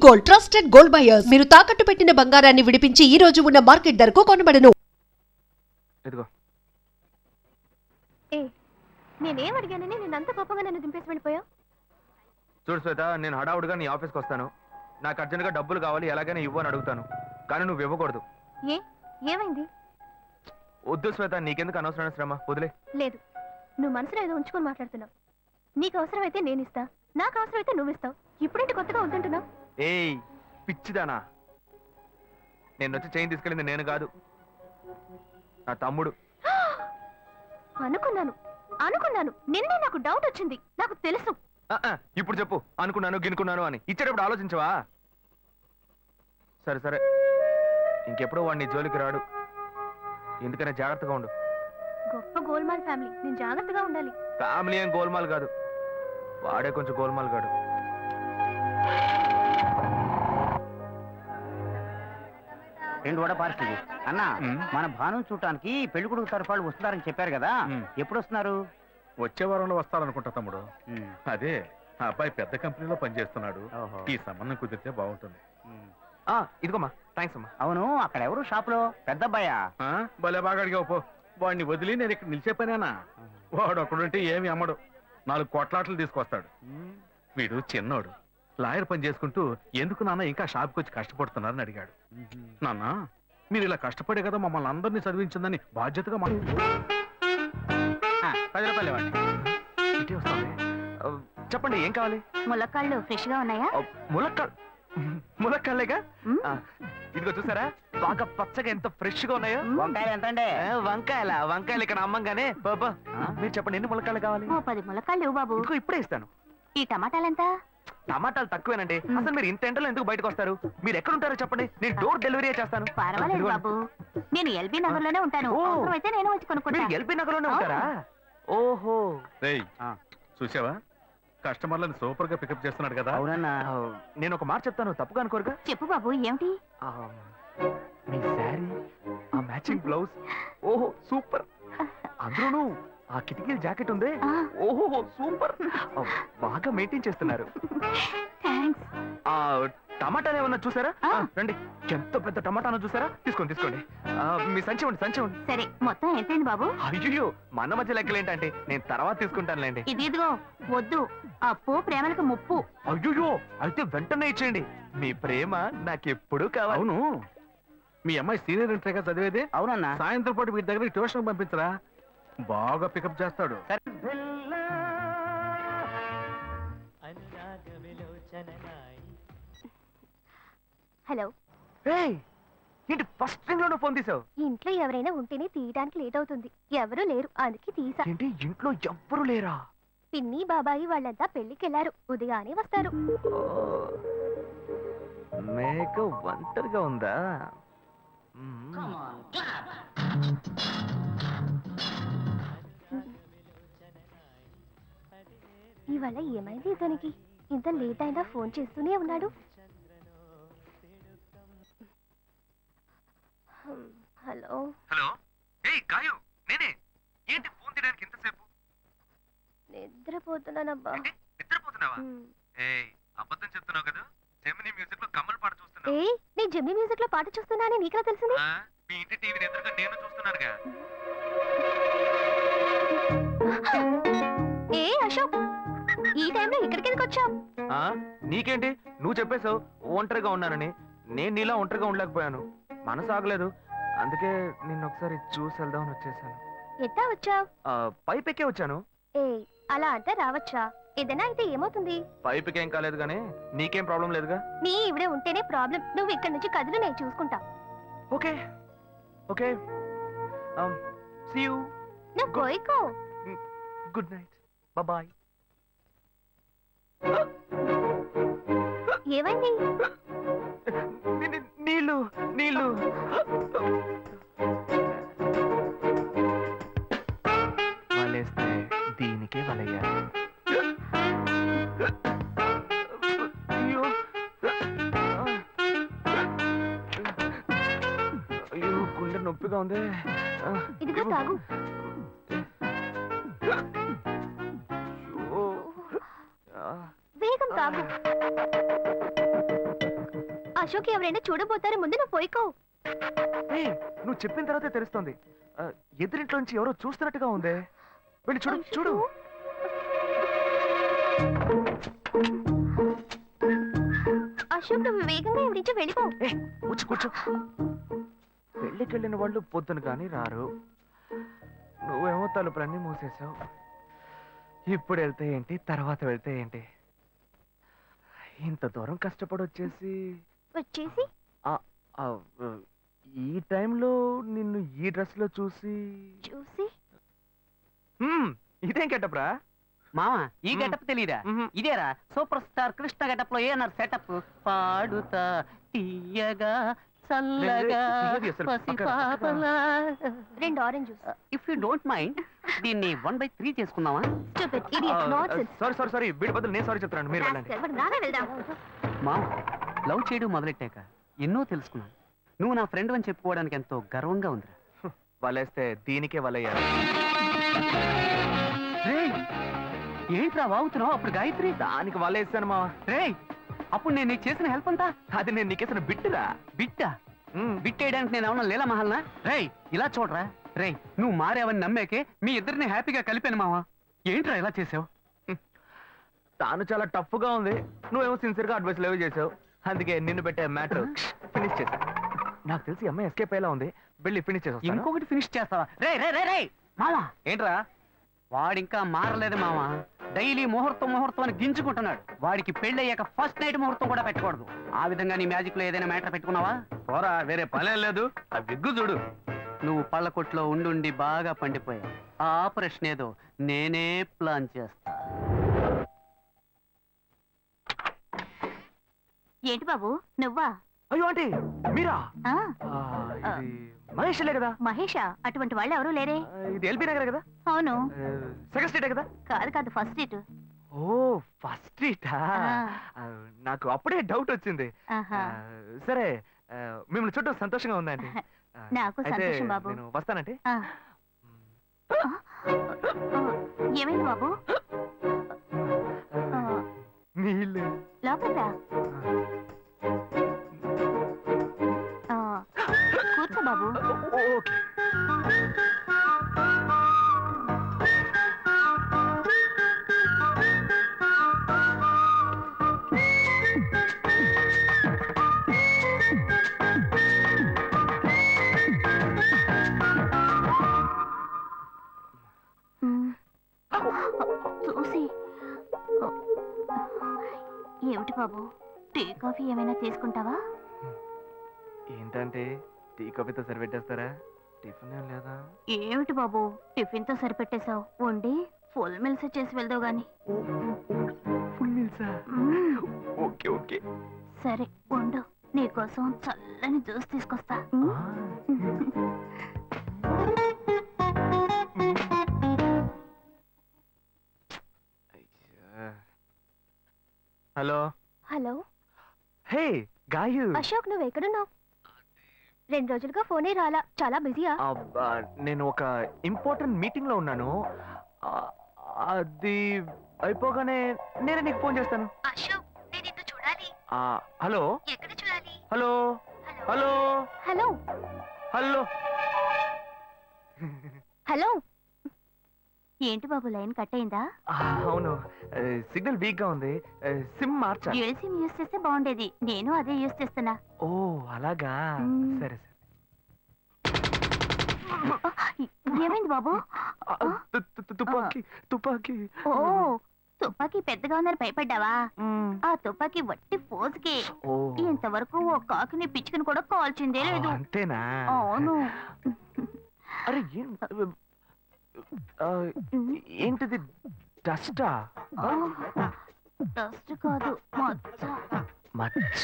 Gold, trusted gold buyers. మీరు తాకట్టు పెట్టిన బంగారాన్ని విడిపించి ఈ రోజు ఉన్న మార్కెట్ ధరకు కొనబడను. ఇదిగో. నేనేం అడిగానని నేనంత కోపంగా నన్ను దింపేసి వెళ్ళిపోయావు? చూడు శ్వేత, నేను హడావుడిగా నీ ఆఫీస్కి వస్తాను. నాకు అర్జెంట్గా డబ్బులు కావాలి, ఎలాగైనా ఇవ్వు అని అడుగుతాను. కానీ నువ్వు ఇవ్వకూడదు. ఏమైంది? వద్దు శ్వేత, నీకెందుకు అనవసరమైన శ్రమ, వదిలే. లేదు, నువ్వు మనసులో ఏదో ఉంచుకొని మాట్లాడుతున్నావు. నీకు అవసరమైతే నేను ఇస్తా, నాకు అవసరమైతే నువ్వు ఇస్తావు. ఇప్పుడేంటి కొత్తగా వద్దంటున్నావు? ఏయ్ పిచ్చిదానా, నేను వచ్చి చైన్ తీసుకెళ్ళింది నేను కాదు, నా తమ్ముడు. అనుకున్నాను నిన్నే నాకు డౌట్ వచ్చింది. నాకు తెలుసు. ఇప్పుడు చెప్పు, అనుకున్నాను గినుకున్నాను అని ఇచ్చేటప్పుడు ఆలోచించవా? సరే సరే, ఇంకెప్పుడు వాడిని జోలికి రాడు. ఎందుకనే జాగ్రత్తగా ఉండు. గొప్ప గోల్మాల్ ఫ్యామిలీ, నేను జాగ్రత్తగా ఉండాలి. ఫ్యామిలీ ఏం గోల్మాల్ కాదు, వాడే కొంచెం గోల్మాల్ కాడు. రెండు వడ పార్సల్ అన్న. మన భాను చూడటానికి పెళ్లి కొడుకు తరఫు వాళ్ళు వస్తున్నారని చెప్పారు కదా, ఎప్పుడు వస్తున్నారు? వచ్చే వారంలో వస్తారనుకుంటా తమ్ముడు. అదే ఆ అబ్బాయి పెద్ద కంపెనీలో పనిచేస్తున్నాడు. ఈ సంబంధం కుదిరితే బాగుంటుంది. ఇదిగోమ్మా, థ్యాంక్స్ అమ్మా. అవును, అక్కడ ఎవరు షాప్ లో? పెద్ద అబ్బాయా? భలే బాగా అడిగావు పో. వాడిని వదిలి నేను ఇక్కడ నిలిచే పనేనా? వాడు ఒకడుంటే ఏమి అమ్మడు, 4 కోట్లాట్లు తీసుకొస్తాడు. వీడు చిన్నోడు, లాయర్ పని చేసుకుంటూ ఎందుకు నాన్న ఇంకా షాప్కి వచ్చి కష్టపడుతున్నారని అడిగాడు. నాన్న, మీరు ఇలా కష్టపడే కదా మమ్మల్ని అందరినీ చదివించిందని బాధ్యతగా 10 రూపాయలు ఇవ్వండి. ఇటే వస్తుంది. చెప్పండి, ఏం కావాలి? ములక్కాళ్ళు ఫ్రెష్ గా ఉన్నాయా? ములక్కాళ్ళేగా. ఇదిగో చూసారా, బాగా పచ్చగా ఎంత ఫ్రెష్ గా ఉన్నాయో. వంకాయలు ఎంత అండి? వంకాయలు ఇక్కడ అమ్మంగానే. బాబా, మీరు చెప్పండి, ఎన్ని ములక్కాళ్ళు కావాలి? 10 ములక్కాళ్ళు ఇవ్వు బాబు. ఇదిగో ఇప్పుడే ఇస్తాను. ఈ టమాటాలు ఎంత? టమాటాలు తక్కువేనండి. అసలు మీరు ఇంత ఎండలో ఎందుకు బయటకు వస్తారు? మీరు ఎక్కడ ఉంటారో చెప్పండి, నేను డోర్ డెలివరీ చేస్తాను. పర్వాలేదు బాబు, నేను ఎల్బీ నగర్ లోనే ఉంటాను. అయితే నేను వచ్చి కొనుక్కుంటా. ఎల్బీ నగర్ లోనే ఉంటారా? ఓహో. చూసావా, కస్టమర్లను సూపర్ గా పికప్ చేస్తున్నాడు కదా. అవునన్నా. నేను ఒక మాట చెప్తాను, తప్పుగా అనుకోరుగా? చెప్పు బాబు, ఏమిటి? మీ శారీ, ఆ మ్యాచింగ్ బ్లౌజ్, ఓహో సూపర్. అందులోనూ ఆ కిటికీల జాకెట్ ఉంది, ఓహో సూపర్. బాగా మెయింటైన్ చేస్తున్నారు. టమాటాలు ఏమన్నా చూసారా? రండి, ఎంత పెద్ద టమాటాను చూసారా? తీసుకోండి తీసుకోండి. మీ సంచి ఉండి సంచి ఉండి. సరే, మొత్తం ఎంతైంది బాబు? అయ్యో, మన మధ్య లెక్కలు ఏంటంటే నేను తర్వాత తీసుకుంటానులేండి. ఇదిగో వద్దు, అప్పు ప్రేమలకు ముప్పు. అయ్యో, అయితే వెంటనే ఇచ్చేయండి. మీ ప్రేమ నాకెప్పుడు కావాలి. అవును, మీ అమ్మాయి సీనియర్ ఇంటర్గా చదివేది. అవునన్నా. సాయంత్రం పాటు వీటి దగ్గర ట్యూషన్ పంపించరా, బాగా పికప్ చేస్తాడు. హలో. ఏంటి ఫస్ట్ రింగ్ లోనే ఫోన్ తీసావు? ఇంట్లో ఎవరైనా ఉంటేనే తీయడానికి లేట్ అవుతుంది. ఎవరూ లేరు, అందుకే తీసా. ఏంటి ఇంట్లో ఎవ్వరు లేరా? పిన్ని బాబాయి వాళ్ళంతా పెళ్లికెళ్లారు, ఉదయానే వస్తారు. మేక ఒంటరిగా ఉందా? ఇవాళ ఏమైంది ఇతనికి? ఇంత లేట్ అయినా ఫోన్ చేస్తూనే ఉన్నాడు. హలో. హలో. ఏయ్ గాయు, నేనే. ఏంటి ఫోన్ తీయడానికి ఇంతసేపు? నిద్రపోతున్నానబ్బా. నిద్రపోతున్నావా? ఏయ్, అబద్ధం చెప్తున్నావు కదా. జెమినీ మ్యూజిక్ లో కమల్ పాట చూస్తున్నావు. ఏయ్, నేను జెమినీ మ్యూజిక్ లో పాట చూస్తున్నానని నీకెలా తెలిసింది? మీ ఇంటి టీవీని ఎదురుగా నేను చూస్తున్నానుగా. ఏ అశోక్, ఈ టైంలో ఇక్కడికి ఎందుకు వచ్చావు? నీకేంటి, నువ్వు చెప్పేశావు ఒంటరిగా ఉన్నానని. నేను నీలా ఒంటరిగా ఉండలేకపోయాను, మనసు ఆగలేదు. అందుకే నిన్న ఒకసారి చూసి వెళ్దామని వచ్చేసాను. ఎట్టా వచ్చావు? పైపెక్కే వచ్చాను. ఏ అలా అంటే రావచ్చా? ఏదైనా అయితే ఏమవుతుంది? పైపెక్కేం కాలేదు గానీ నీకేం ప్రాబ్లం లేదుగా. నీ ఇవిడే ఉంటేనే ప్రాబ్లం. నువ్వు ఇక్కడ నుంచి కదులు, నేను చూసుకుంటా. Okay okay, see you. నువ్వు కోయికో. Good night, bye. ఏమైంది? నీళ్ళు నీళ్ళు. వలేస్తే దీనికే వలయ్యాలి. అయ్యో అయ్యో, గుండె నొప్పిగా ఉంది. ఇదిగో తాగు. వేగం తాగు. అశోక్ ఎవరైనా చూడబోతారు, ముందు నువ్వు పోయికో. ఏయ్, నువ్వు చెప్పిన తర్వాతే తెలుస్తుంది. ఎదురింట్లోంచి ఎవరో చూస్తున్నట్టుగా ఉంది. వెళ్ళి చూడు చూడు. అశోక్ నువ్వు వేగంగా ఇవి నుంచి వెళ్ళిపో. ఏ కూర్చో కూర్చో. పెళ్ళికి వెళ్ళిన వాళ్ళు పొద్దున కానీ రారు. నువ్వేమో తలుపులన్నీ మూసేసావు. ఇప్పుడు వెళ్తే ఏంటి, తర్వాత వెళ్తే ఏంటి? ఇంత దూరం కష్టపడి వచ్చేసి వచ్చేసి ఈ టైంలో నిన్ను ఈ డ్రెస్ లో చూసి చూసి ఇదేం కెట్టప్రా? మామా ఈ గెటప్ తెలీదా? ఇదేరా సూపర్ స్టార్ కృష్ణ గెటప్ లో ఏనారు సెటప్. పాడుతా తీయగా చల్లగా పసిపాపలా. 2 orange juice. If you don't mind దీన్ని 1/3 చేసుకుందామా? Stupid idiot, nonsense. సారీ వీడి బదులు నేను సారీ చెప్తాను. మీరు వెళ్ళండి. Rascal, మరి నానే వెళ్దాం. మామ లవ్ చేయడం మొదలెట్టాక ఎన్నో తెలుసుకున్నాను. నువ్వు నా ఫ్రెండ్ అని చెప్పుకోవడానికి ఎంతో గర్వంగా ఉందిరా. వలేస్తే దీనికే వలయ్యారు. రేయ్, ఏంట్రా వాగుతున్నావు? అప్పుడు గాయత్రి దానికి వలేసాను మా. రేయ్, అప్పుడు నేను నీకు చేసిన హెల్ప్ అంతా అది నేను నీకేసిన బిట్టురా. బిట్టా? బిట్టేయడానికి నేను ఏమన్నా లీలా మహల్నా? రేయ్ ఇలా చూడరా. రేయ్, నువ్వు మారేవని నమ్మేకే మీ ఇద్దరిని హ్యాపీగా కలిపాను మావా. ఏంట్రా ఇలా చేసావు? తాను చాలా టఫ్ గా ఉంది, నువ్వేమో సిన్సియర్ గా అడ్వైస్ లేవు చేసావు. అందుకే నిన్ను పెట్టే మ్యాటర్ ఫినిష్ చేసా. నాకు తెలిసి అమ్మాయి ఎస్కేప్ అయ్యేలా ఉంది. వెళ్ళి ఫినిష్ చేసా. ఇంకొకటి ఫినిష్ చేస్తావా? రే రే రే రే మావా, ఏంట్రా? వాడింకా మారలేదు మావా. డైలీ ముహూర్తం అని గింజుకుంటున్నాడు. వాడికి పెళ్లి అయ్యాక ఫస్ట్ నైట్ ముహూర్తం కూడా పెట్టకూడదు. ఆ విధంగా నీ మ్యాజిక్ లో ఏదైనా మ్యాటర్ పెట్టుకున్నావా? పోరా, వేరే పనేం లేదు. ఆ విగ్గు చూడు. నువ్వు పళ్ళ కొట్లో ఉండి బాగా పండిపోయావు. ఆ ఆపరేషన్ ఏదో నేనే ప్లాన్ చేస్తా. ఏంటి బాబు నువ్వా? అయ్యో ఆంటీ మీరా? ఆ, ఇది మహేష్లే కదా? మహేషా? అటువంటి వాళ్ళు ఎవరూ లేరే. ఇది ఎల్బీ నగర్ కదా? అవును. సెకండ్ స్ట్రీటే కదా? కాదు ఫస్ట్ డేట్. ఓ ఫస్ట్ స్ట్రీటా? నాకు అప్పుడే డౌట్ వచ్చింది. సరే, మిమ్మల్ని చూడటం సంతోషంగా ఉందండి. నాకు సంతోషం బాబు. నేను వస్తానంటే. ఏమైంది బాబు? నీళ్ళు లోపల రా. కూర్చో బాబు. ఓకే. చూసి ఏమిటి బాబు, టీ కాఫీ ఏమైనా తీసుకుంటావా? ఏంటంటే టీ కాఫీతో సరిపెట్టేస్తారా? టిఫిన్ ఏం లేదా? ఏమిటి బాబు టిఫిన్ తో సరిపెట్టేశావు? వండి ఫుల్ మిల్స్ చేసి వెళ్దావు గాని. ఫుల్ మీల్సా? Okay okay. సరే వండు, నీకోసం చల్లని జ్యూస్ తీసుకొస్తా. Hello hello. Hey Gayu. Ashok నువ్వు ఎక్కడున్నావు? 2 రోజులుగా ఫోనే రాలా, చాలా బిజీయా? నేను ఒక ఇంపార్టెంట్ మీటింగ్ లో ఉన్నాను. అది అయిపోగానే నేనే నీకు ఫోన్ చేస్తాను. అశోక్ నేను నిన్ను చూడాలి. హలో. ఎక్కడ చూడాలి? Hello hello hello hello. Hello. ఏంటి బాబు లైన్ కట్ అయిందా? అవును, సిగ్నల్ వీక్ గా ఉంది. సిమ్ మార్చాలి. డ్యూయల్ సిమ్ యూస్ చేస్తే బాగుండేది. నేను అదే యూస్ చేస్తున్నా. ఓ అలాగా. సరే సరే. ఏమైంది బాబు? తుపాకీ తుపాకీ. ఓ తుపాకీ పెద్దగా ఉందని భయపడ్డావా? ఆ తుపాకీ వట్టి ఫోజుకే. ఇంతవరకు ఓ కాకిని పిచ్చుకుని కూడా కాల్చిందే లేదు. అంతేనా? అవును. అరే ఏంటిది? డస్టా? డస్ట్ కాదు, మచ్చ. మచ్చ?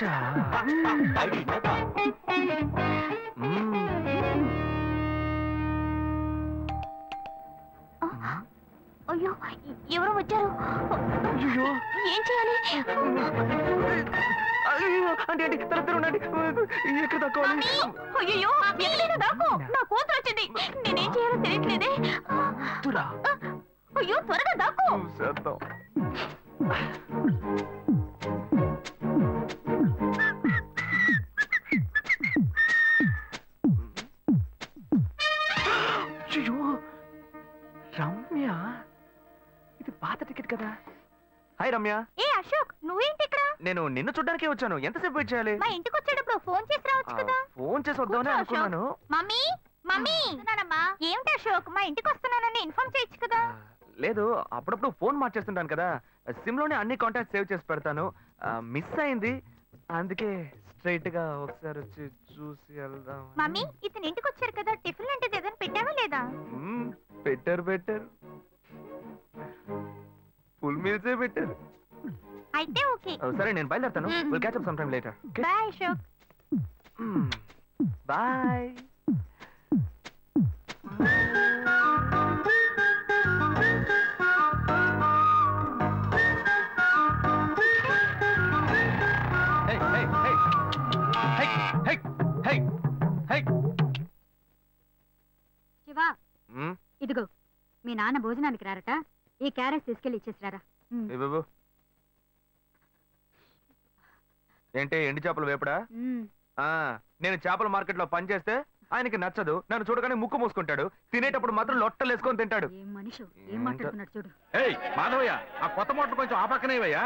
అయ్యో ఎవరో వచ్చారు. ఏం చేయాలి? అంటే ఎక్కడ తక్కువాలి? అయ్యో ఎక్కడైనా దాకో, నా కూతురు వచ్చింది. నేనేం చేయాలో తెలియట్లేదే. అయ్యో త్వరగా దాకో. టికెట్ కదా. హాయ్ రమ్య. ఏ అశోక్, నువ్వేంటి ఇక్కడ? నేను నిన్ను చూడ్డానికే వచ్చాను. ఎంతసేపు వెయిట్ చేయాలి? మా ఇంటికి వచ్చేటప్పుడు ఫోన్ చేసి రావచ్చు కదా. ఫోన్ చేసి వద్దామని కూర్చో, అనుకున్నాను. మమ్మీ మమ్మీ నానమ్మా, ఏమిటి అశోక్, మా ఇంటికి వస్తున్నానని ఇన్ఫార్మ్ చేయొచ్చు కదా. లేదు, అప్పుడప్పుడు ఫోన్ మార్చేస్తుంటాను కదా. సిమ్ లోనే అన్ని కాంటాక్ట్ సేవ్ చేసి పెడతాను. మిస్ అయింది, అందుకే స్ట్రైట్ గా ఒకసారి వచ్చి చూసి వెళ్దాం. మమ్మీ, ఇతను ఇంటికి వచ్చారు కదా, టిఫిన్ లాంటిది ఏదైనా పెట్టావా లేదా? బెటర్ ఫుల్ మీల్సే బెటర్. అయితే ఓకే. సరే, నేను బయలుదేరుతాను. Will catch up some time later. Bye Ashok. Bye. Shiva, ఇదిగో మీ నాన్న భోజనానికి రారట, ఈ క్యారెట్ తీసుకెళ్లి ఇచ్చేసిరారా. బాబు, ఏంటి ఎండి చేపలు వేపడా? నేను చేపల మార్కెట్ లో పనిచేస్తే ఆయనకి నచ్చదు. నన్ను చూడగానే ముక్కు మూసుకుంటాడు. తినేటప్పుడు మాత్రం లొట్టలు వేసుకొని తింటాడు. ఏం మనిషి, ఏం మాట్లాడుతున్నాడు చూడు. ఏయ్ మాధవయ్య, ఆ కొత్త మోటార్ కొంచెం ఆ పక్కనేవయ్యా.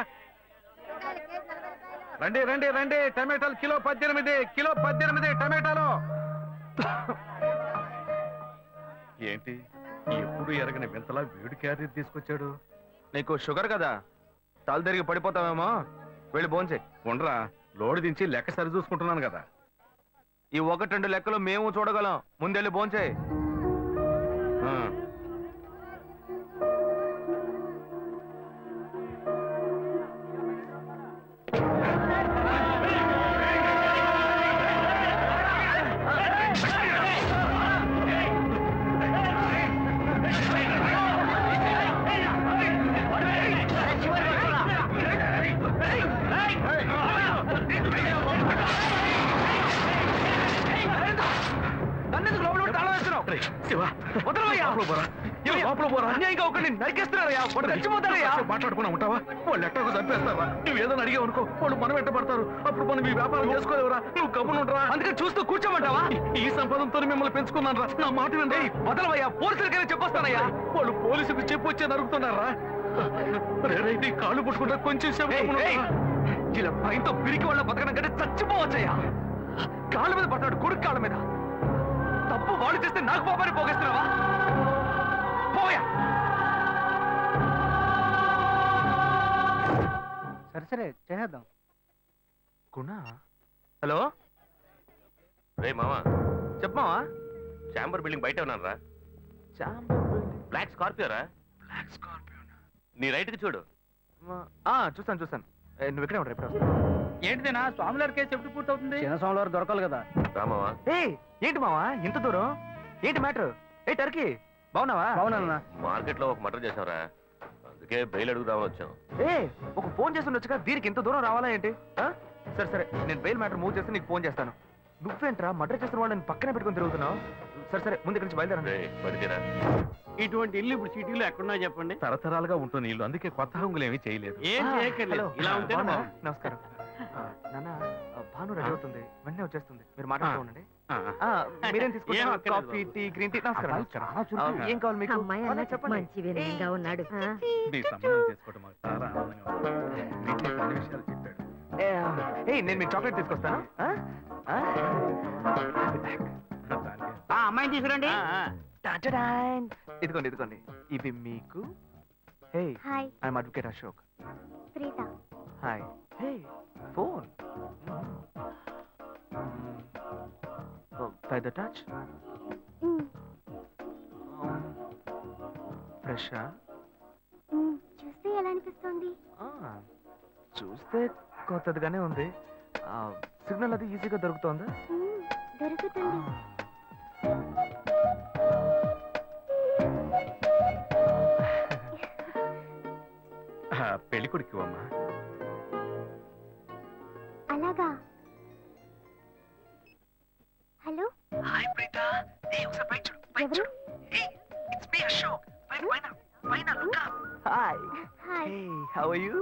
రండి రండి రండి, టమాటాలు కిలో 18 టమాటాలు. ఏంటి ఎప్పుడు ఎరగని వింతలా వేడి క్యారెట్ తీసుకొచ్చాడు? నీకు షుగర్ కదా, తల తిరిగి పడిపోతావేమో. వెళ్ళి భోంచే. ఉండరా, లోడు దించి లెక్క సరి చూసుకుంటున్నాను కదా. ఈ 1-2 లెక్కలు మేము చూడగలం. ముందెళ్ళి భోంచే. మాట్లాడుకున్నా ఉంటావా? వాళ్ళు ఎట్టకు చంపేస్తారా? నువ్వు ఏదైనా అడిగావు అనుకో, వాళ్ళు మనం ఎట్టబడతారు. అప్పుడు మనం ఈ వ్యాపారం చేసుకోలేవురా. నువ్వు కబులు ఉండరా? అందుకని చూస్తూ కూర్చోమంటావా? ఈ సంపదంతో మిమ్మల్ని పెంచుకున్నాను రా. నా మాట వినండి. వదలవయ్యా, పోలీసులకైనా చెప్పొస్తానయ్యా. వాళ్ళు పోలీసులకు చెప్పి వచ్చే నరుగుతున్నారా? నీ కాళ్ళు పుట్టుకుంటా కొంచెం సేపు. ఇలా భయంతో పిరికి వాళ్ళ బతకడం కంటే చచ్చిపోవచ్చయ్యా. కాళ్ళ మీద పడతాడు, కొడుకు కాళ్ళ మీద. తప్పు వాళ్ళు చేస్తే నాకు పాపాన్ని పోగేస్తున్నావా? పోయా. సరే చేద్దాం. గుణ, హలో. రే మామా, చెప్పమావా. చాంబర్ బిల్డింగ్ బయట ఉన్నాను రా. బ్లాక్ స్కార్పియో రా. Black Scorpio. నీ రైట్ కి చూడు. చూస్తాను. నువ్వు ఇక్కడే ఉంటా. ఇప్పుడు ఏంటిదేనా స్వామివారి కేసు ఎప్పుడు పూర్తవుతుంది? చిన్న స్వామివారు దొరకాలి కదా. రామావా, ఏంటి మావా ఇంత దూరం? ఏంటి మ్యాటర్? టర్కీ బాగున్నావా? అవునన్నా. మార్కెట్ లో ఒక మర్డర్ చేసావురా, అందుకే బెయిల్ అడుగుదామని వచ్చాం. ఒక ఫోన్ చేసి ఉండొచ్చుగా, దీనికి ఇంత దూరం రావాలా ఏంటి? సరే, నేను బెయిల్ మ్యాటర్ మూవ్ చేస్తే నీకు ఫోన్ చేస్తాను. నువ్వేంట్రా మర్డర్ చేసిన వాళ్ళని పక్కనే పెట్టుకుని తిరుగుతున్నావు? సరే, ముందు ఇక్కడి నుంచి బయలుదేరండి. పడితేరా ఇటువంటి ఇల్లు ఇప్పుడు సిటీలో ఎక్కడున్నా చెప్పండి. తరతరాలుగా ఉంటుంది ఇల్లు, అందుకే కొత్త హంగులు ఏమీ చేయలేదు. ఏం చేయక్కర్లేదు, ఇలా ఉంటే నమస్కారం. నాన్న, భాను రెడీ అవుతుంది, వెంటనే వచ్చేస్తుంది. మీరు మాట్లాడుతూ ఉండండి. మీరేం తీసుకుంటారు? Coffee, tea, green tea? నమస్కారం. ఏం కావాలి మీకు? చెప్పండి. మంచి వినయంగా ఉన్నాడు. నీ సంబంధం చేసుకోవడం మాకు చాలా ఆనందంగా ఉంది. నీతో కొన్ని విషయాలు చెప్పాడు. నేను మీకు చాక్లెట్ తీసుకొస్తాను. అమ్మాయిని తీసుకురండి. ఇదిగోండి, ఇవి మీకు. Hi, I'm advocate Ashok. Preetha. Hi. Phone by the touch. ఫ్రెషా? చూస్తే ఎలా అనిపిస్తుంది? చూస్తే కొత్తదిగానే ఉంది. సిగ్నల్ అది ఈజీగా దొరుకుతోందా? దొరుకుతుంది. పెళ్లి కొడుకు అమ్మా. అలాగా. Hello, hi Preetha. ఒకసారి బయట చూడు. ఎవరు? It's me Ashok. పైన look up. Hi. Hi. How are you?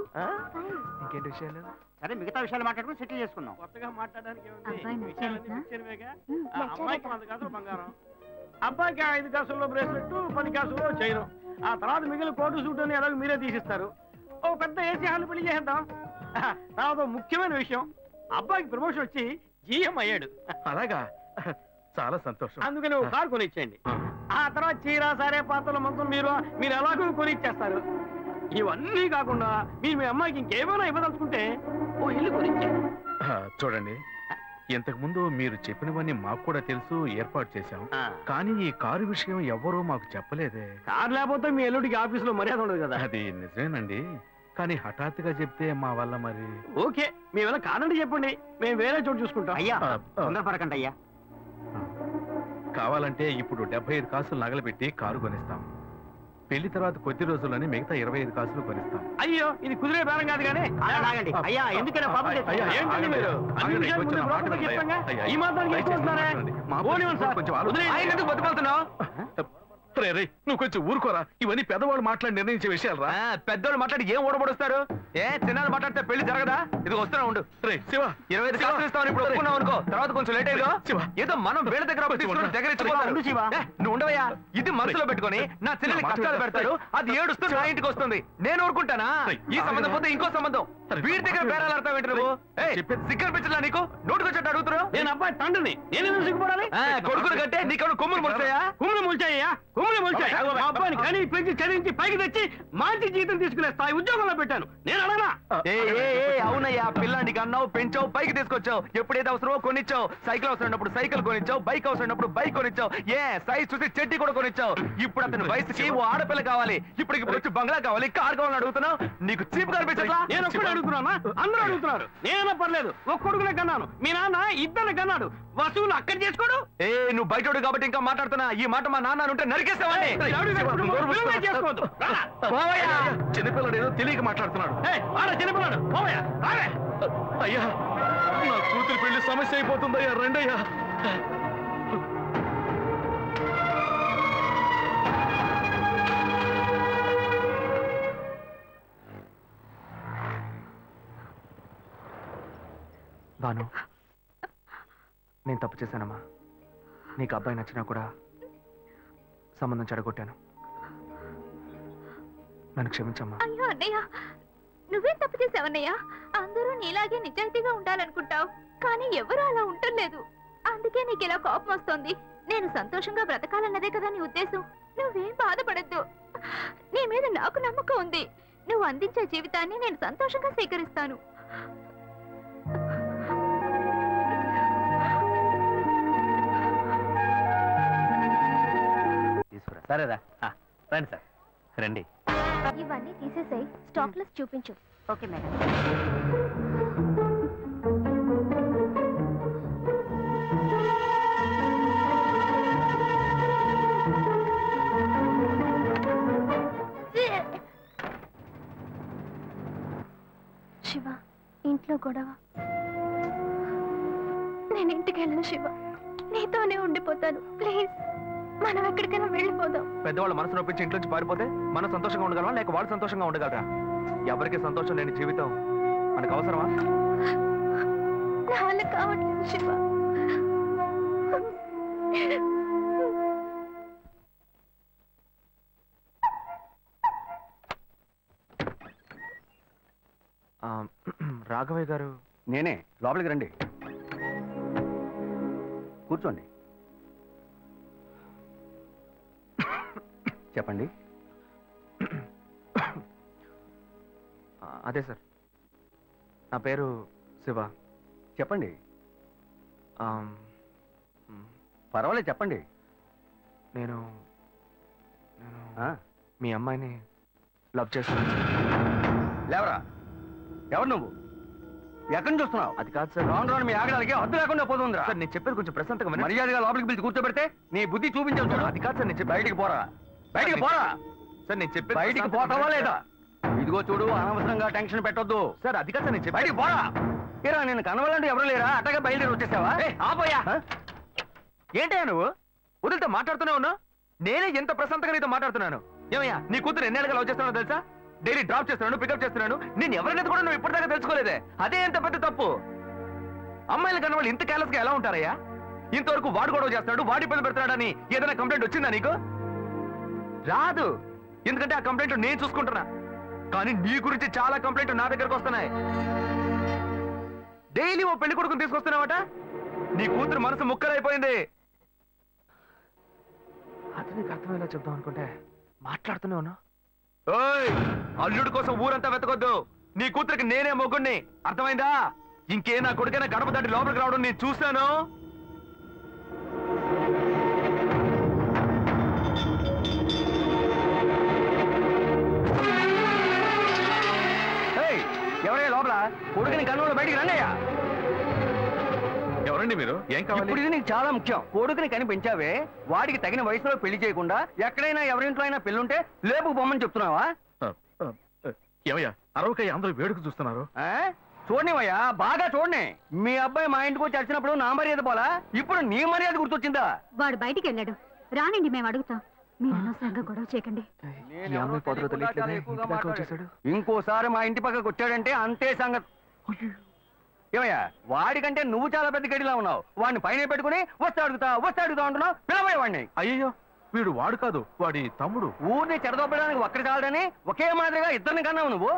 Fine. ఇంకేంటి విషయాలు? సరే, మిగతా విషయాలు మాట్లాడుకుని సెటిల్ చేసుకుందాం. కొత్తగా మాట్లాడడానికి అబ్బాయి నచ్చాడట్నా? నచ్చాడట. అమ్మాయికి 100 కాదు బంగారం. అబ్బాయికి 5 కాసుల్లో బ్రేస్లెట్ 10 కాసుల్లో చైన్, ఆ తర్వాత మిగిలిన కోటు సూట్ అని ఎలాగో మీరే తీసిస్తారు. ఓ పెద్ద ఏసీ హాల్ పెళ్లి చేద్దాం. తర్వాత ముఖ్యమైన విషయం, అబ్బాయికి ప్రమోషన్ వచ్చి జీఎం అయ్యాడు. అలాగా, చాలా సంతోషం. అందుకని ఒక కారు కొనిచ్చేయండి. ఆ తర్వాత చీర సారే పాత్రల మొత్తం మీరు ఎలాగో కొనిచ్చేస్తారు. ఇవన్నీ కాకుండా మీరు మీ అమ్మాయికి ఇంకేమైనా ఇవ్వదలుచుకుంటే ఓ ఇల్లు కొనిచ్చేయండి. చూడండి, ఇంతకు ముందు మీరు చెప్పినవన్నీ మాకు కూడా తెలుసు, ఏర్పాటు చేశాం. కానీ ఈ కారు విషయం ఎవ్వరూ మాకు చెప్పలేదే. కారు లేకపోతే మీ ఎల్లుడికి ఆఫీసులో మర్యాద ఉండదు కదా. అది నిజమేనండి, కానీ హఠాత్తుగా చెప్తే మా వల్ల మరి. ఓకే, మీ వల్ల కాదండి చెప్పండి, మేము వేరే చోటు చూసుకుంటాం. అయ్యా ఆ, తొందరపడకండి అయ్యా. కావాలంటే ఇప్పుడు 75 కాసులు నగలబెట్టి కారు కొనిస్తాం. పెళ్లి తర్వాత కొద్ది రోజుల్లోనే మిగతా 25 కాసులు కొనిస్తాం. అయ్యో, ఇది కుదిరే బేరం కాదు కానీ. ఆగండి అయ్యా, ఎందుకైనా పాపం అయ్యా, చేస్తున్నారు? ఏంటండి మీరు? అన్ని విషయాలు ముందు బ్రోకర్తో చెప్తాంగా? ఈ మాత్రానికి ఎక్కువ వస్తున్నారే? పోనివ్వండి సార్. వదిలేయండి. ఆయన ఎందుకు బతిమాలుతున్నావు? రే, రే, నువ్వు కొంచెం ఊరుకోరా. ఇవన్నీ పెద్దవాళ్ళు మాట్లాడి నిర్ణయించే విషయాలు రా. పెద్దోళ్ళు మాట్లాడి ఏం ఓడబడుస్తారు? చిన్నాళ్ళు మాట్లాడితే పెళ్లి జరగదా? ఇది వస్తున్నా ఉండు. రే శివ, 25 కాసులు ఇస్తామని ఇప్పుడు ఒప్పుకున్నావు అనుకో, తర్వాత కొంచెం లేట్ అయ్యో. శివ. ఏదో మనం వీళ్ళ దగ్గర అప్పు తీసుకుని దగ్గర ఇచ్చుకోవాలి. ఉండు శివ. నువ్వు ఉండవయ్యా, ఇది మనసులో పెట్టుకొని నా చెల్లెలి కష్టాలు పెడతాడు, అది ఏడుస్తూ నా ఇంటికి వస్తుంది. నేను ఊరుకుంటానా? ఈ సంబంధం పోతే ఇంకో సంబంధం. వీడి దగ్గర బేరాలు ఆడతావు ఏంటి నువ్వు? సిగ్గర్ పిచ్చలా నీకు? నోటుకొచ్చాడు అడుగుతున్నావు? నేను అబ్బాయి తండ్రిని, నేను సిగ్గుపడాలి? కొడుకులు కంటే నీకు కొమ్ములు ముడతాయా? కుమ్ములు మొలిచాయ్యా, కుమ్ములు మొలిచాయి. మా అబ్బాయిని కని పెంచి చదివించి పైకి తెచ్చి మంచి జీతం తీసుకునే స్థాయి ఉద్యోగంలో పెట్టాను. నేను అడగనా? అవునయ్యా, పిల్లానికి అన్నావు, పెంచావు, పైకి తీసుకొచ్చావు. ఎప్పుడైతే అవసరమో కొనిచ్చావు. సైకిల్ అవసరమైనప్పుడు సైకిల్ కొనిచ్చావు, బైక్ అవసరమైనప్పుడు బైక్ కొనిచ్చావు. సైజ్ చూసి చెట్టి కూడా కొనిచ్చావు. ఇప్పుడు అతని వయసుకి ఓ ఆడపిల్ల కావాలి. ఇప్పుడు వచ్చి బంగ్లా కావాలి, కార్ కావాలని అడుగుతున్నావు. నీకు చీప్ కనిపించట్లా? నేను ఒక్కడే అడుగుతున్నానా? అందరూ అడుగుతున్నారు. నేనైనా పర్లేదు, ఒక్క కొడుకునే కన్నాను. మీ నాన్న ఇద్దరు కన్నాడు. వసూలు అక్కడ చేసుకోడు. నువ్వు బయటోడు కాబట్టి ఇంకా మాట్లాడుతున్నా. ఈ మాట మా నాన్న ఉంటే నరికేస్తావని. చేసుకోవద్దు. చిన్నపిల్లడు ఏదో తెలియక మాట్లాడుతున్నాడు. చిన్నపిల్లాడు పోవయ్యా, రావే. అయ్యా, నా కూతురు పెళ్లి సమస్య అయిపోతుందయ్యా, రండయ్యా. బాను, నేను తప్పు చేశానమ్మా. నీకు అబ్బాయి నచ్చినా కూడా సంబంధం చెడగొట్టాను. నన్ను క్షమించమ్మా. అయ్యో అన్నయ్య, నువ్వేం తప్పు చేసావన్నయ్య? అందరూ నీలాగే నిజాయితీగా ఉండాలనుకుంటావు, కానీ ఎవరు అలా ఉండలేదు. అందుకే నీకు ఇలా కోపం వస్తుంది. నేను సంతోషంగా బ్రతకాలన్నదే కదా నీ ఉద్దేశం. నువ్వేం బాధపడద్దు. నీ మీద నాకు నమ్మకం ఉంది. నువ్వు అందించే జీవితాన్ని నేను సంతోషంగా స్వీకరిస్తాను. సరేరా, రండి సార్, రండి. ఇవన్నీ తీసేసాయి, స్టాక్ లిస్ట్ చూపించు. Okay madam. శివ, ఇంట్లో గొడవ. నేను ఇంటికి వెళ్ళను శివ, నీతోనే ఉండిపోతాను. ప్లీజ్, మనం ఎక్కడికైనా వెళ్ళిపోదాం. పెద్దవాళ్ళు మనసు నొప్పించి ఇంట్లోంచి పారిపోతే మనం సంతోషంగా ఉండగలమా, లేక వాళ్ళు సంతోషంగా ఉండగలరా? ఎవరికి సంతోషం లేని జీవితం మనకు అవసరమా? నా వల్ల కావట్లేదు శివ. రాఘవయ్య గారు. నేనే, లోపలికి రండి, కూర్చోండి. చెప్పండి. అదే సార్, నా పేరు శివ. చెప్పండి, ఆ, పర్వాలేదు చెప్పండి. నేను ఆ, మీ అమ్మాయిని లవ్ చేస్తాను. లేవరా, ఎవరు నువ్వు? ఎక్కడి నుంచి చూస్తున్నావు? అది కాదు సార్. రాను రాను మీ ఆగడానికి హద్దు లేకుండా పోతుందిరా. సార్, నేను చెప్పేది కొంచెం ప్రశాంతంగా వినండి. మర్యాదగా లోపలికి పిలిచి కూర్చోబెడితే నీ బుద్ధి చూపించావు చూడు. అది కాదు సార్, నేను బయటికి పోరా, బయటికి పోరా. సార్, నేను చెప్పేది బయటికి ప్రశాంతంగా పోతావా వినండి లేదా? సార్. ఇదిగో చూడు, అనవసరంగా టెన్షన్ పెట్టొద్దు. సార్, అది కాదు సార్, నేను బయటికి పోరా. ఏరా, నేను కనవాలంటే ఎవరు లేరా? అట్టగా బయలుదేరి వచ్చేసావా? ఆపోయా. ఆ? ఏంటయ్యా నువ్వు? వదిలితే మాట్లాడుతూనే ఉన్నా. నేనే ఎంత ప్రశాంతంగా నీతో మాట్లాడుతున్నాను. ఏమయ్యా, నీ కూతురు ఎన్నేళ్ళగా లవ్ చేస్తున్నానో తెలుసా? డైలీ డ్రాప్ చేస్తున్నాను, పికప్ చేస్తున్నాను. నేను ఎవరినైతే కూడా నువ్వు ఇప్పటిదాకా తెలుసుకోలేదే. అదే ఎంత పెద్ద తప్పు. అమ్మాయిల కన్నా వాళ్ళు ఇంత కేర్లెస్ గా ఎలా ఉంటారయ్యా? ఇంతవరకు వాడు గొడవ చేస్తాడు, వాడి ఇబ్బంది పెడతాడని ఏదైనా కంప్లైంట్ వచ్చిందా నీకు? రాదు, ఎందుకంటే ఆ కంప్లైంట్ నేను చూసుకుంటున్నా. కానీ నీ గురించి చాలా కంప్లైంట్ నా దగ్గరకు వస్తున్నాయి. డైలీ ఓ పెళ్లి కొడుకుని తీసుకొస్తున్నావట. నీ కూతురు మనసు ముక్కలైపోయింది. అది నీకు అర్థమయ్యేలా చెప్దాం అనుకుంటే మాట్లాడుతూనే ఉన్నా. ఓయ్, అల్లుడి కోసం ఊరంతా వెతకొద్దు. నీ కూతురికి నేనే మొగ్గుణ్ణి, అర్థమైందా? ఇంకే నా కొడుకైనా గడప దాటి లోపలికి రావడం నేను చూశాను. ఎవరయ్యా లోపల? కొడుకుని కన్నులో బయటికి రండియ్యా. ఎవరండి మీరు? ఏం కావాలి? ఇప్పుడు ఇది నీకు చాలా ముఖ్యం. కొడుకుని కని పెంచావే, వాడికి తగిన వయసులో పెళ్లి చేయకుండా ఎక్కడైనా ఎవరింట్లో అయినా పెళ్ళుంటే లేపుకు పొమ్మని చెప్తున్నావా? ఏమయ్యా అరవకయ్య అందరూ వేడుక చూస్తున్నారు. చూడనివయ్యా, బాగా చూడని. మీ అబ్బాయి మా ఇంటికి వచ్చి వచ్చినప్పుడు నా మర్యాద పోలా, ఇప్పుడు నీ మర్యాద గుర్తొచ్చిందా? వాడు బయటికి వెళ్ళాడు, రానండి మేము అడుగుతాం. మీరు అనవసరంగా గొడవ చేయకండి. ఇంకోసారి మా ఇంటి పక్కకు వచ్చాడంటే అంతే సంగతి. ఏమయ్యా, వాడికంటే నువ్వు చాలా పెద్ద గడిలా ఉన్నావు. వాడిని పైన పెట్టుకుని వస్తే అడుగుతా అంటున్నావు. పిలవయ్య వాడిని. అయ్యో, వీడు వాడు కాదు, వాడి తమ్ముడు. ఊరిని చెడదొప్పడానికి ఒక్కడి చాలని ఒకే మాదిరిగా ఇద్దరిని కన్నావు నువ్వు.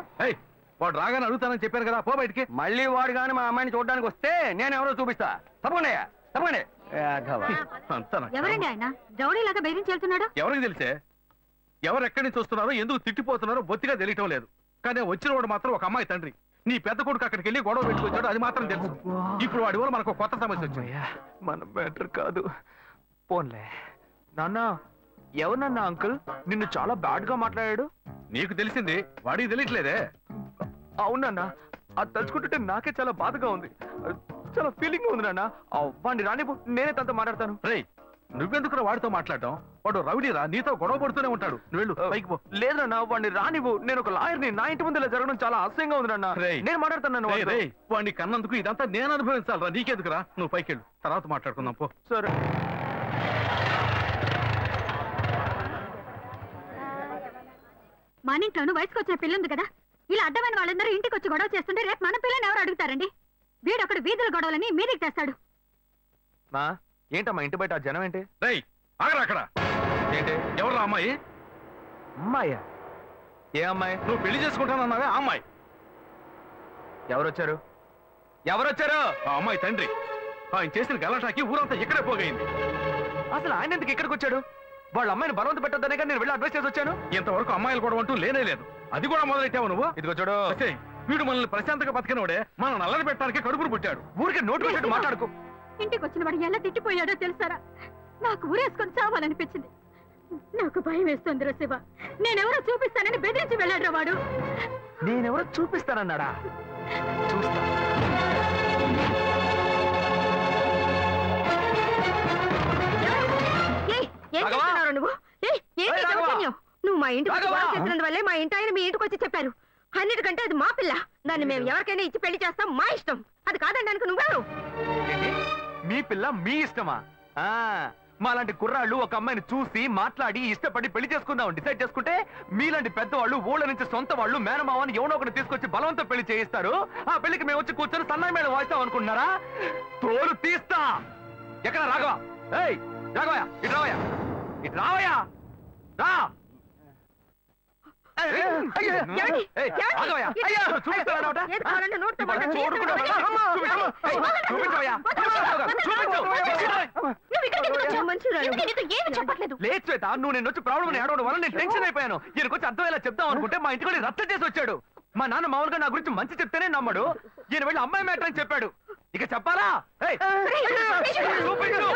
వాడు రాగానే అడుగుతానని చెప్పాను కదా, పో బయటికి. మళ్ళీ వాడు గాని మా అమ్మాయిని చూడడానికి వస్తే నేను ఎవరో చూపిస్తా. తప్పకుండా తప్పకుండా. ఎవరండి ఆయన? రౌడీలాగా బెదిరించి వెళ్తున్నాడు. ఎవరికి తెలిసే? ఎవరు ఎక్కడి నుంచి వస్తున్నారో, ఎందుకు తిట్టిపోతున్నారో బొత్తిగా తెలియటం లేదు. కానీ వచ్చిన వాడు మాత్రం ఒక అమ్మాయి తండ్రి. నీ పెద్ద కొడుకు అక్కడికి వెళ్ళి గొడవ పెట్టుకొచ్చాడు, అది మాత్రం తెలుసు. ఇప్పుడు వాడి వల్ల మనకు కొత్త సమస్య వచ్చింది. మన బెటర్ కాదు, పోన్లే. నాన్న, ఎవరన్నా అంకుల్ నిన్ను చాలా బ్యాడ్ గా మాట్లాడాడు? నీకు తెలిసింది, వాడికి తెలియట్లేదే. అవునన్నా, అది తలుచుకుంటుంటే నాకే చాలా బాధగా ఉంది, చాలా ఫీలింగ్ ఉంది నాన్న. వాడిని రానివ్వు, నేనే తనతో మాట్లాడతాను. రేయ్, నువ్వెందుకు వాడితో మాట్లాడటం? వాడు రౌడీరా, నీతో గొడవ పడుతూనే ఉంటాడు. నువ్వు వెళ్ళు, పైకి పో. లేదన్నా, వాడిని రానివ్వు. నేను ఒక లాయర్ని, నా ఇంటి ముందు ఇలా జరగడం చాలా అసహ్యంగా ఉంది నాన్న. నేను మాట్లాడతాను. వాడిని కన్నందుకు ఇదంతా నేను అనుభవించాలరా, నీకెందుకురా? నువ్వు పైకి వెళ్ళు, తర్వాత మాట్లాడుకుందాం పో. సరే. మన ఇంట్లోనూ వయసుకు వచ్చిన పిల్లుంది కదా, ఇలా అడ్డమైన వాళ్ళందరూ ఇంటికి వచ్చి గొడవ చేస్తుంటే రేపు మన పిల్లని ఎవరు అడుగుతారండి? వీడొకడు వీధుల గొడవలని మీదికి తెస్తాడు. మా ఏంటమ్మా ఇంటి బయట జనం ఏంటి? రేయ్, ఆగరా అక్కడ. ఏంటి, ఎవరు అమ్మాయి? అమ్మాయ్యా? ఏ అమ్మాయి? నువ్వు పెళ్లి చేసుకుంటానన్నావే ఆ అమ్మాయి. ఎవరొచ్చారు? ఆ అమ్మాయి తండ్రి. ఆయన చేసిన గలాటాకి ఊరంతా ఇక్కడే పోగైంది. అసలు ఆయన ఎందుకు ఇక్కడికి వచ్చాడు? వాళ్ళ అమ్మాయిని బలవంత పెట్టొద్దనే నేను వెళ్ళి అడ్వైస్ చేసి వచ్చాను. ఇంతవరకు అమ్మాయిలు కూడా అంటూ లేనే లేదు. అది కూడా మొదలెట్టావు నువ్వు. ఇదిగో చూడు, వీడు మనల్ని ప్రశాంతంగా బతికినోడే మన నల్లని పెట్టడానికి కడుపును పుట్టాడు. ఊరికే నోటు పెట్టాడు మాట్లాడుకో. ఇంటికి వచ్చిన వాడు ఎలా తిట్టిపోయాడో తెలుసారా? నాకు ఊరేసుకొని చావాలనిపించింది. నాకు భయం వేస్తుంది శివ. నేనెవరో చూపిస్తానని బెదిరించి వెళ్ళాడు వాడు. నేనెవరో చూపిస్తానన్నాడా? చూస్తా. నువ్వు మా ఇంటికి చేసినందు వల్లే మా ఇంటి ఆయన మీ ఇంటికి వచ్చి చెప్పారు. అన్నిటికంటే అది మా పిల్ల, దాన్ని మేము ఎవరికైనా ఇచ్చి పెళ్లి చేస్తాం, మా ఇష్టం. అది కాదండానికి నువ్వెవరు? మీ పిల్ల మీ ఇష్టమా? మాలాంటి కుర్రాళ్ళు ఒక అమ్మాయిని చూసి మాట్లాడి ఇష్టపడి పెళ్లి చేసుకుందాం డిసైడ్ చేసుకుంటే, మీలాంటి పెద్దవాళ్ళు ఊళ్ళ నుంచి సొంత వాళ్ళు మేనమావని ఎవనో ఒకటి తీసుకొచ్చి బలవంతం పెళ్లి చేయిస్తారు. ఆ పెళ్లికి మేము వచ్చి కూర్చొని సన్నాయి మేడం వాయిస్తాం అనుకుంటున్నారా? తోలు తీస్తా. ఎక్కడ రాఘవ? ఏయ్ రాఘవయ్య, ఇటు రావయ్యా, ఇటు రావయ్యా, రా. లేదు శ్వేత, నువ్వు నేను వచ్చి ప్రాబ్లం ఏడవడం వల్ల నేను టెన్షన్ అయిపోయాను. ఈయనకొచ్చి అర్థమయ్యేలా చెప్దాం అనుకుంటే మా ఇంటికి వెళ్ళి రచ్చ చేసి వచ్చాడు. మా నాన్న మామూలుగా నా గురించి మంచి చెప్తేనే నమ్మడు. ఈయన వెళ్ళి అమ్మాయి మ్యాటర్ అని చెప్పాడు. ఇక చెప్పాలా? చూపించు.